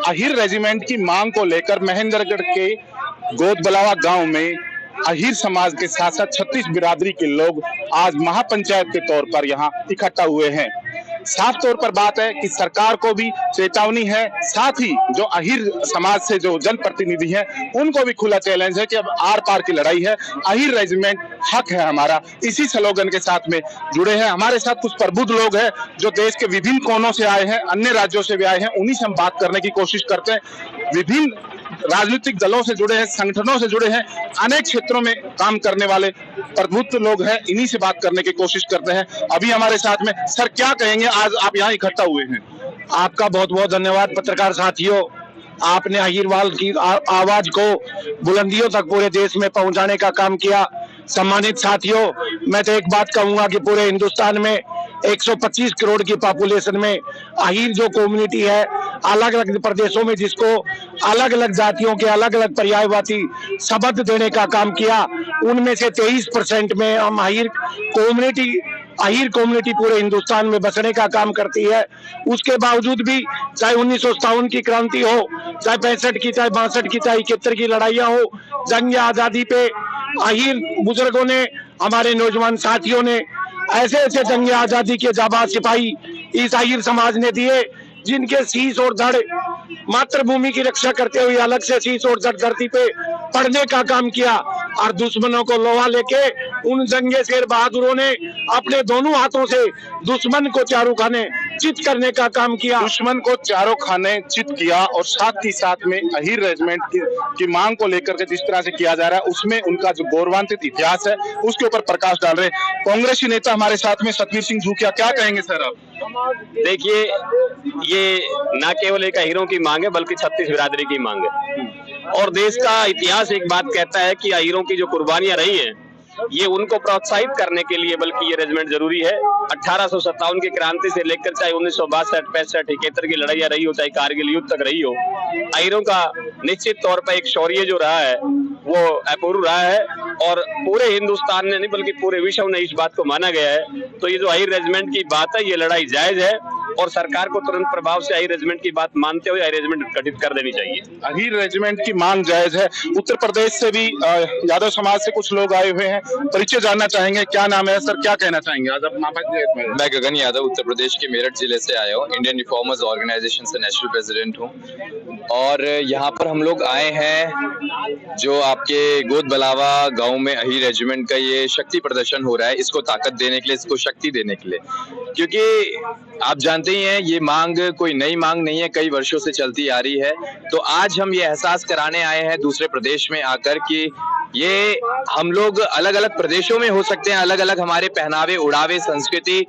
Ahir regiment की मांग को लेकर महेंद्रगढ़ के गोदबलावा गांव में अहिर समाज के साथ साथ 36 बिरादरी के लोग आज महापंचायत के तौर पर यहां इकट्ठा हुए हैं। साफ तौर पर बात है कि सरकार को भी चेतावनी है, साथ ही जो अहिर समाज से जो जनप्रतिनिधि हैं उनको भी खुला चैलेंज है कि अब आर पार की लड़ाई है, अहिर रेजिमेंट हक है हमारा। इसी स्लोगन के साथ में जुड़े हैं हमारे साथ कुछ प्रबुद्ध लोग हैं जो देश के विभिन्न कोनों से आए हैं, अन्य राज्यों से भी आए हैं। उन्हीं से हम बात करने की कोशिश करते हैं। विभिन्न राजनीतिक दलों से जुड़े हैं, संगठनों से जुड़े हैं, अनेक क्षेत्रों में काम करने वाले प्रबुद्ध लोग हैं। इन्हीं से बात करने की कोशिश करते हैं। अभी हमारे साथ में सर क्या कहेंगे, आज आप यहाँ इकट्ठा हुए हैं? आपका बहुत बहुत धन्यवाद पत्रकार साथियों, आपने अहिरवाल की आवाज को बुलंदियों तक पूरे देश में पहुंचाने का काम किया। सम्मानित साथियों, मैं तो एक बात कहूंगा कि पूरे हिंदुस्तान में 125 करोड़ की पॉपुलेशन में अहिर जो कम्युनिटी है, अलग अलग प्रदेशों में जिसको अलग अलग जातियों के अलग अलग पर्यायवाची शब्द देने का काम किया, उनमें से 23% में हम अहिर कम्युनिटी पूरे हिंदुस्तान में बसने का काम करती है। उसके बावजूद भी चाहे 1957 की क्रांति हो, चाहे 65 की, चाहे 62 की, चाहे 71 की लड़ाइयां हो, जंग आजादी पे अहिर बुजुर्गों ने, हमारे नौजवान साथियों ने ऐसे ऐसे जंग आजादी के जाबाज सिपाही इस अहिर समाज ने दिए, जिनके शीश और धड़ मातृभूमि की रक्षा करते हुए अलग से शीश और धड़ धरती पे पढ़ने का काम किया। और दुश्मनों को लोहा लेके उन जंगे शेर बहादुरों ने अपने दोनों हाथों से दुश्मन को चारों खाने चित करने का काम किया। दुश्मन को चारों खाने चित किया और साथ ही साथ में अहिर रेजिमेंट की मांग को लेकर के जिस तरह से किया जा रहा है, उसमें उनका जो गौरवान्वित इतिहास है उसके ऊपर प्रकाश डाल रहे हैं। कांग्रेसी नेता हमारे साथ में सतवीर सिंह झूकिया, क्या कहेंगे सर आप? देखिए, ये न केवल एक अहिरों की मांग है बल्कि 36 बिरादरी की मांग है। और देश का इतिहास एक बात कहता है कि अहिरों की जो कुर्बानियां रही हैं, ये उनको प्रोत्साहित करने के लिए बल्कि ये रेजिमेंट जरूरी है। 1857 की क्रांति से लेकर चाहे 1962, 65, 71 की लड़ाइयां रही हो, चाहे कारगिल युद्ध तक रही हो, अहिरों का निश्चित तौर पर एक शौर्य जो रहा है वो अपूर्व रहा है। और पूरे हिंदुस्तान ने नहीं बल्कि पूरे विश्व में इस बात को माना गया है। तो ये जो अहिर रेजिमेंट की बात है, ये लड़ाई जायज है और सरकार को तुरंत प्रभाव से अहिर रेजिमेंट की बात मानते हुए अहिर रेजिमेंट गठित कर देनी चाहिए। अहिर रेजिमेंट की मांग जायज है। उत्तर प्रदेश से भी यादव समाज से कुछ लोग आए हुए हैं, परिचय जानना चाहेंगे। क्या नाम है सर, क्या कहना चाहेंगे आज आप? मैं गगन यादव उत्तर प्रदेश के मेरठ जिले से आया हूँ, इंडियन रिफॉर्मर्स ऑर्गेनाइजेशन से नेशनल प्रेसिडेंट हूँ। और यहाँ पर हम लोग आए हैं जो आपके गोदबलावा गांव में अहिर रेजिमेंट का ये शक्ति प्रदर्शन हो रहा है, इसको ताकत देने के लिए, इसको शक्ति देने के लिए। क्योंकि आप जानते ही हैं ये मांग कोई नई मांग नहीं है, कई वर्षों से चलती आ रही है। तो आज हम ये एहसास कराने आए हैं दूसरे प्रदेश में आकर कि ये हम लोग अलग अलग प्रदेशों में हो सकते हैं, अलग अलग हमारे पहनावे उड़ावे संस्कृति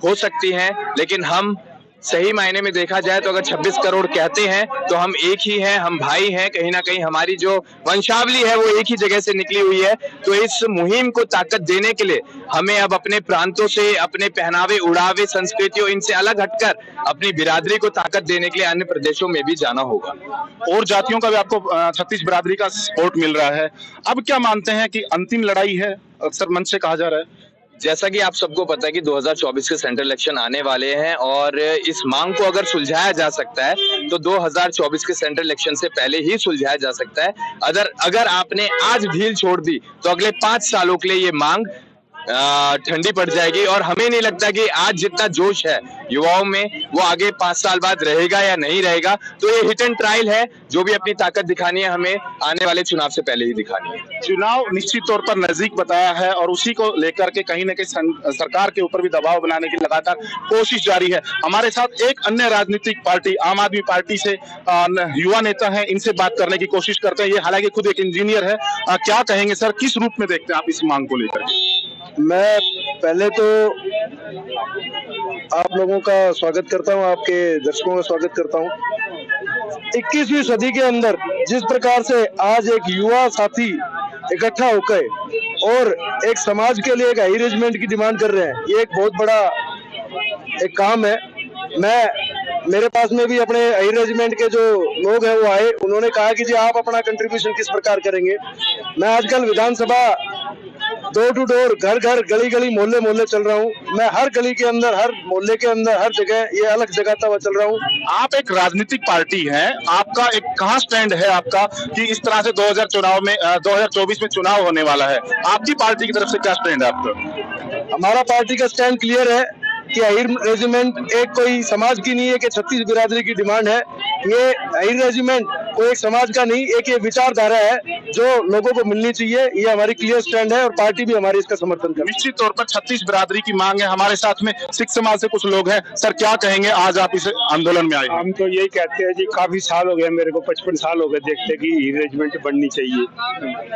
हो सकती है, लेकिन हम सही मायने में देखा जाए तो अगर 26 करोड़ कहते हैं तो हम एक ही हैं, हम भाई हैं। कहीं ना कहीं हमारी जो वंशावली है वो एक ही जगह से निकली हुई है। तो इस मुहिम को ताकत देने के लिए हमें अब अपने प्रांतों से, अपने पहनावे उड़ावे संस्कृतियों, इनसे अलग हटकर अपनी बिरादरी को ताकत देने के लिए अन्य प्रदेशों में भी जाना होगा। और जातियों का भी आपको 36 बिरादरी का सपोर्ट मिल रहा है। अब क्या मानते हैं कि अंतिम लड़ाई है, अक्सर मंच से कहा जा रहा है? जैसा कि आप सबको पता है कि 2024 के सेंट्रल इलेक्शन आने वाले हैं और इस मांग को अगर सुलझाया जा सकता है तो 2024 के सेंट्रल इलेक्शन से पहले ही सुलझाया जा सकता है। अगर आपने आज ढील छोड़ दी तो अगले 5 सालों के लिए ये मांग ठंडी पड़ जाएगी। और हमें नहीं लगता कि आज जितना जोश है युवाओं में वो आगे 5 साल बाद रहेगा या नहीं रहेगा। तो ये हिट एंड ट्रायल है, जो भी अपनी ताकत दिखानी है हमें आने वाले चुनाव से पहले ही दिखानी है। चुनाव निश्चित तौर पर नजदीक बताया है और उसी को लेकर के कहीं न कहीं सरकार के ऊपर भी दबाव बनाने की लगातार कोशिश जारी है। हमारे साथ एक अन्य राजनीतिक पार्टी आम आदमी पार्टी से युवा नेता है, इनसे बात करने की कोशिश करते हैं। ये हालांकि खुद एक इंजीनियर है। क्या कहेंगे सर, किस रूप में देखते हैं आप इस मांग को लेकर? मैं पहले तो आप लोगों का स्वागत करता हूं, आपके दर्शकों का स्वागत करता हूं। 21वीं सदी के अंदर जिस प्रकार से आज एक युवा साथी इकट्ठा होकर और एक समाज के लिए एक अहिर रेजिमेंट की डिमांड कर रहे हैं, ये एक बहुत बड़ा एक काम है। मेरे पास में भी अपने अहिर रेजिमेंट के जो लोग हैं वो आए, उन्होंने कहा कि जी आप अपना कंट्रीब्यूशन किस प्रकार करेंगे। मैं आजकल विधानसभा डोर टू डोर, घर घर, गली गली, मोहल्ले मोहल्ले चल रहा हूँ। मैं हर गली के अंदर, हर मोहल्ले के अंदर, हर जगह ये अलग जगाता हुआ चल रहा हूँ। आप एक राजनीतिक पार्टी हैं, आपका एक कहाँ स्टैंड है आपका कि इस तरह से 2024 में चुनाव होने वाला है, आपकी पार्टी की तरफ से क्या स्टैंड है आपका? हमारा पार्टी का स्टैंड क्लियर है कि अहीर रेजिमेंट एक कोई समाज की नहीं है कि 36 बिरादरी की डिमांड है। ये अहीर रेजिमेंट कोई एक समाज का नहीं, एक ये विचारधारा है जो लोगों को मिलनी चाहिए। ये हमारी क्लियर स्टैंड है और पार्टी भी हमारी इसका समर्थन करती है। निश्चित तौर पर 36 बिरादरी की मांग है। हमारे साथ में सिख समाज से कुछ लोग हैं। सर, क्या कहेंगे, आज आप इस आंदोलन में आए? हम तो यही कहते हैं जी, काफी साल हो गए, मेरे को 55 साल हो गए देखते कि रेजिमेंट बननी चाहिए।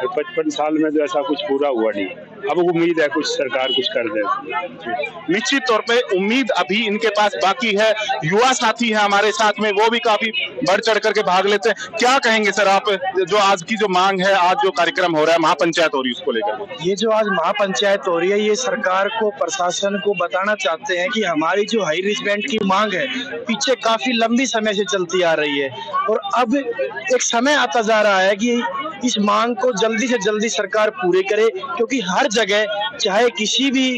55 साल में तो ऐसा कुछ पूरा हुआ नहीं। अब उम्मीद है कुछ सरकार कुछ कर दे। निश्चित तौर पे उम्मीद अभी इनके पास बाकी है। युवा साथी है हमारे साथ में, वो भी काफी बढ़ चढ़ करके भाग लेते हैं। क्या कहेंगे सर आप, जो आज की जो मांग है, आज जो कार्यक्रम हो रहा है, महापंचायत हो रही है, उसको लेकर? ये जो आज महापंचायत हो रही है, ये सरकार को, प्रशासन को बताना चाहते हैं कि हमारी जो हाई रेजिमेंट की मांग है पीछे काफी लंबी समय से चलती आ रही है और अब एक समय आता जा रहा है कि इस मांग को जल्दी से जल्दी सरकार पूरे करे, क्योंकि हर जगह, चाहे किसी भी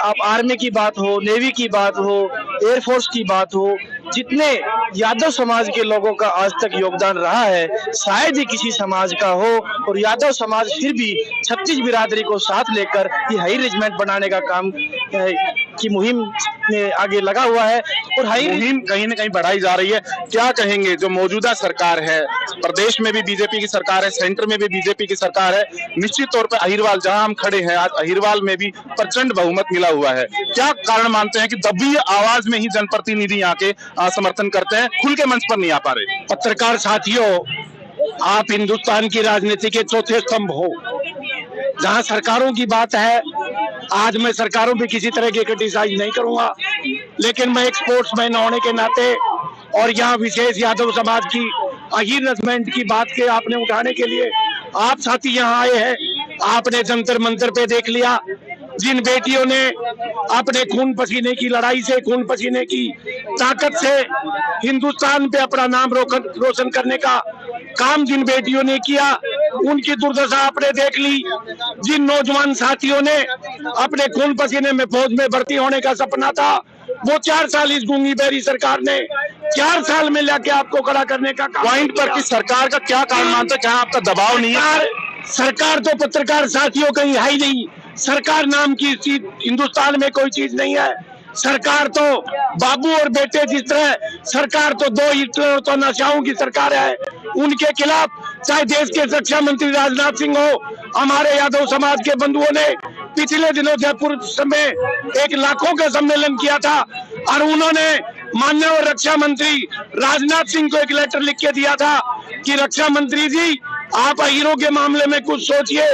आप आर्मी की बात हो, नेवी की बात हो, एयरफोर्स की बात हो, जितने यादव समाज के लोगों का आज तक योगदान रहा है, शायद ही किसी समाज का हो। और यादव समाज फिर भी 36 बिरादरी को साथ लेकर ये हाई रेजिमेंट बनाने का काम की मुहिम में आगे लगा हुआ है और हाई मुहिम कहीं न कहीं बढ़ाई जा रही है। क्या कहेंगे, जो मौजूदा सरकार है, प्रदेश में भी बीजेपी की सरकार है, सेंटर में भी बीजेपी की सरकार है, निश्चित तौर पर अहिरवाल जहां हम खड़े हैं, आज अहिरवाल में भी प्रचंड बहुमत मिला हुआ है। क्या कारण मानते हैं कि दबी आवाज में ही जनप्रतिनिधि आके समर्थन करते हैं, खुल के मंच पर नहीं आ पा रहे? पत्रकार साथियों, आप हिंदुस्तान की राजनीति के चौथे स्तंभ हो। जहां सरकारों की बात है, आज मैं सरकारों पे किसी तरह की क्रिटिसाइज नहीं करूंगा, लेकिन मैं एक स्पोर्ट्समैन होने के नाते और यहाँ विशेष यादव समाज की अहीर रेजिमेंट की बात के आपने उठाने के लिए आप साथी यहाँ आए हैं। आपने जंतर मंतर पे देख लिया, जिन बेटियों ने अपने खून पसीने की लड़ाई से, खून पसीने की ताकत से हिंदुस्तान पे अपना नाम रोशन करने का काम जिन बेटियों ने किया, उनकी दुर्दशा आपने देख ली। जिन नौजवान साथियों ने अपने खून पसीने में फौज में भर्ती होने का सपना था, वो 4 साल इस गूंगी बेरी सरकार ने 4 साल में लाके आपको खड़ा करने का पॉइंट पर कि सरकार का क्या कारण मानते हैं, क्या आपका दबाव नहीं है? सरकार तो पत्रकार साथियों कहीं है ही नहीं। सरकार नाम की चीज हिंदुस्तान में कोई चीज नहीं है। सरकार तो बाबू और बेटे जिस तरह, सरकार तो 2 हिटलर तो नशाओं की सरकार है। उनके खिलाफ चाहे देश के रक्षा मंत्री राजनाथ सिंह हो, हमारे यादव समाज के बंधुओं ने पिछले दिनों जयपुर में एक लाखों का सम्मेलन किया था और उन्होंने माननीय रक्षा मंत्री राजनाथ सिंह को एक लेटर लिख के दिया था कि रक्षा मंत्री जी, आप अहीरों के मामले में कुछ सोचिए।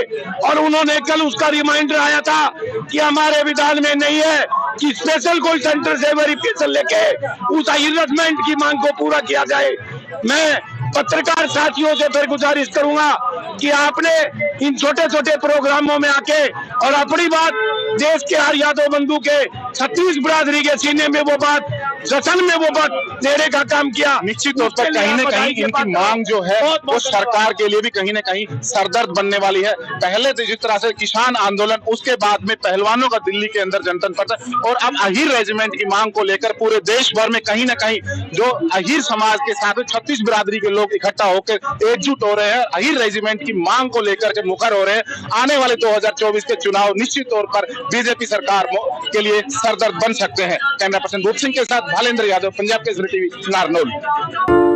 और उन्होंने कल उसका रिमाइंडर आया था कि हमारे विधान में नहीं है कि स्पेशल कोई सेंटर से वेरिफिकेशन लेके उस अहीर रेजिमेंट की मांग को पूरा किया जाए। मैं पत्रकार साथियों से फिर गुजारिश करूंगा कि आपने इन छोटे छोटे प्रोग्रामों में आके और अपनी बात देश के हर यादव बंधु के 36 बिरादरी के सीने में वो बात, जश्न में वो बात देने का काम किया। निश्चित तौर पर कहीं न कहीं इनकी मांग जो है वो सरकार के लिए भी कहीं न कहीं सरदर्द बनने वाली है। पहले तो जिस तरह से किसान आंदोलन, उसके बाद में पहलवानों का दिल्ली के अंदर जनता पर्चा, और अब अहीर रेजिमेंट की मांग को लेकर पूरे देश भर में कहीं न कहीं जो अहीर समाज के साथ 36 बिरादरी के लोग इकट्ठा होकर एकजुट हो रहे हैं, अहीर रेजिमेंट की मांग को लेकर के मुखर हो रहे हैं। आने वाले 2024 के चुनाव निश्चित तौर पर बीजेपी सरकार के लिए सरदर्द बन सकते हैं। कैमरा पर्सन भूप सिंह के साथ भालेंद्र यादव, पंजाब केसरी टीवी, नारनौल।